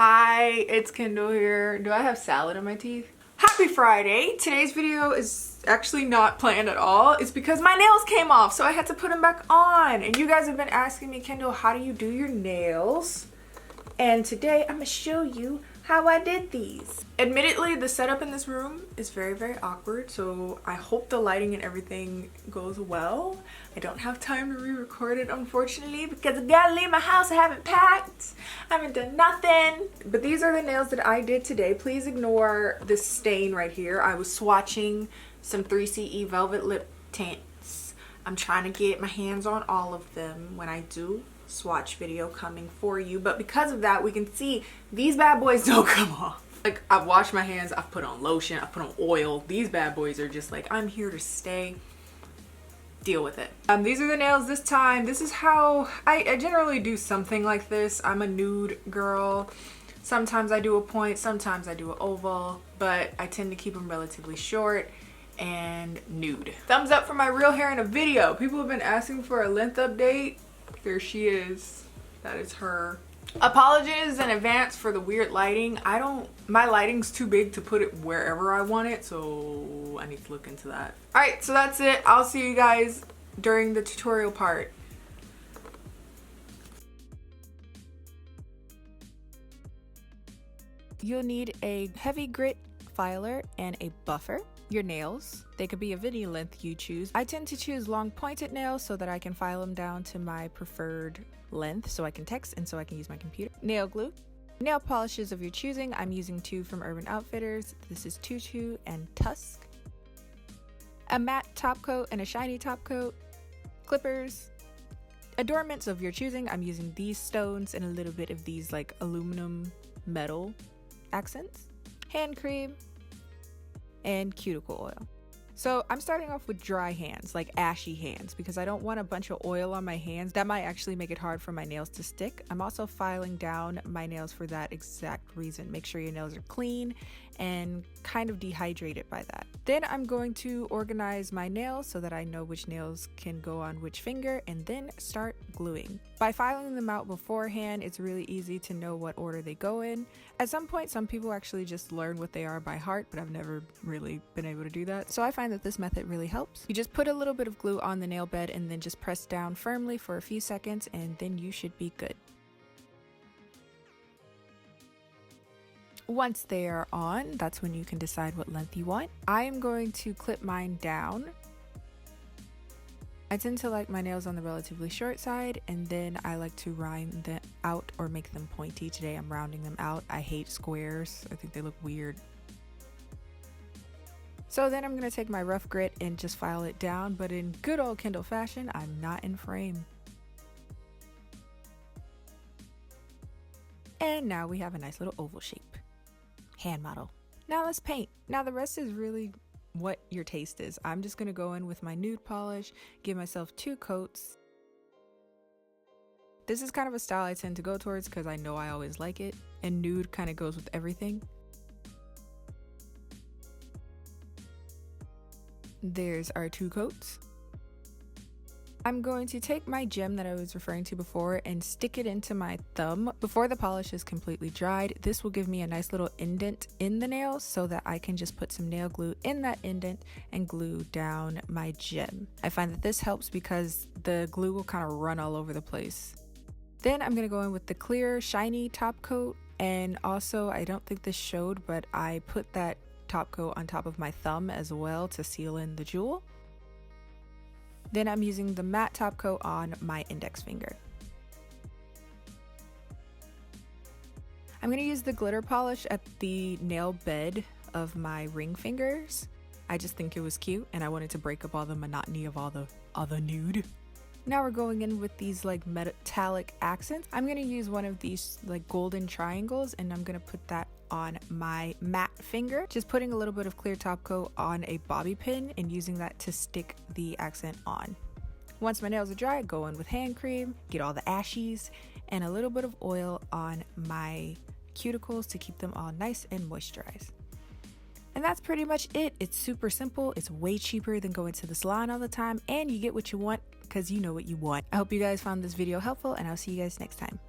Hi, it's Kendall here. Do I have salad in my teeth? Happy Friday. Today's video is actually not planned at all. It's because my nails came off, so I had to put them back on. And you guys have been asking me, Kendall, how do you do your nails? And today I'm gonna show you how I did these. Admittedly, the setup in this room is very, very awkward, so I hope the lighting and everything goes well. I don't have time to re-record it, unfortunately, because I gotta leave my house. I haven't packed. I haven't done nothing. But these are the nails that I did today. Please ignore this stain right here. I was swatching some 3CE Velvet Lip tints. I'm trying to get my hands on all of them when I do swatch video coming for you, but because of that, we can see these bad boys don't come off. Like, I've washed my hands, I've put on lotion, I've put on oil. These bad boys are just like, I'm here to stay. Deal with it. These are the nails this time. This is how I generally do something like this. I'm a nude girl. Sometimes I do a point, sometimes I do an oval, but I tend to keep them relatively short and nude. Thumbs up for my real hair in a video. People have been asking for a length update. There she is. That is her. Apologies in advance for the weird lighting. My lighting's too big to put it wherever I want it, so I need to look into that. All right, so that's it. I'll see you guys during the tutorial part. You'll need a heavy grit filer and a buffer. Your nails, they could be of any length you choose. I tend to choose long pointed nails so that I can file them down to my preferred length so I can text and so I can use my computer. Nail glue. Nail polishes of your choosing. I'm using two from Urban Outfitters. This is Tutu and Tusk. A matte top coat and a shiny top coat. Clippers. Adornments of your choosing. I'm using these stones and a little bit of these like aluminum metal accents. Hand cream. And cuticle oil. So I'm starting off with dry hands, like ashy hands, because I don't want a bunch of oil on my hands. That might actually make it hard for my nails to stick. I'm also filing down my nails for that exact reason. Make sure your nails are clean and kind of dehydrated by that. Then I'm going to organize my nails so that I know which nails can go on which finger, and then start gluing. By filing them out beforehand, it's really easy to know what order they go in. At some point, some people actually just learn what they are by heart, but I've never really been able to do that. So I find that this method really helps. You just put a little bit of glue on the nail bed and then just press down firmly for a few seconds, and then you should be good. Once they are on, that's when you can decide what length you want. I am going to clip mine down. I tend to like my nails on the relatively short side, and then I like to round them out or make them pointy. Today I'm rounding them out. I hate squares. I think they look weird. So then I'm going to take my rough grit and just file it down, but in good old Kendall fashion, I'm not in frame. And now we have a nice little oval shape. Hand model. Now let's paint. Now the rest is really what your taste is. I'm just gonna go in with my nude polish, give myself 2 coats. This is kind of a style I tend to go towards because I know I always like it, and nude kind of goes with everything. There's our 2 coats. I'm going to take my gem that I was referring to before and stick it into my thumb before the polish is completely dried. This will give me a nice little indent in the nail so that I can just put some nail glue in that indent and glue down my gem. I find that this helps because the glue will kind of run all over the place. Then I'm going to go in with the clear shiny top coat, and also I don't think this showed, but I put that top coat on top of my thumb as well to seal in the jewel. Then I'm using the matte top coat on my index finger. I'm going to use the glitter polish at the nail bed of my ring fingers. I just think it was cute and I wanted to break up all the monotony of all the nude. Now we're going in with these like metallic accents. I'm going to use one of these like golden triangles, and I'm going to put that on my matte finger, just putting a little bit of clear top coat on a bobby pin and using that to stick the accent on. Once my nails are dry, go in with hand cream, get all the ashies, and a little bit of oil on my cuticles to keep them all nice and moisturized. And that's pretty much it. It's super simple. It's way cheaper than going to the salon all the time, and you get what you want because you know what you want. I hope you guys found this video helpful, and I'll see you guys next time.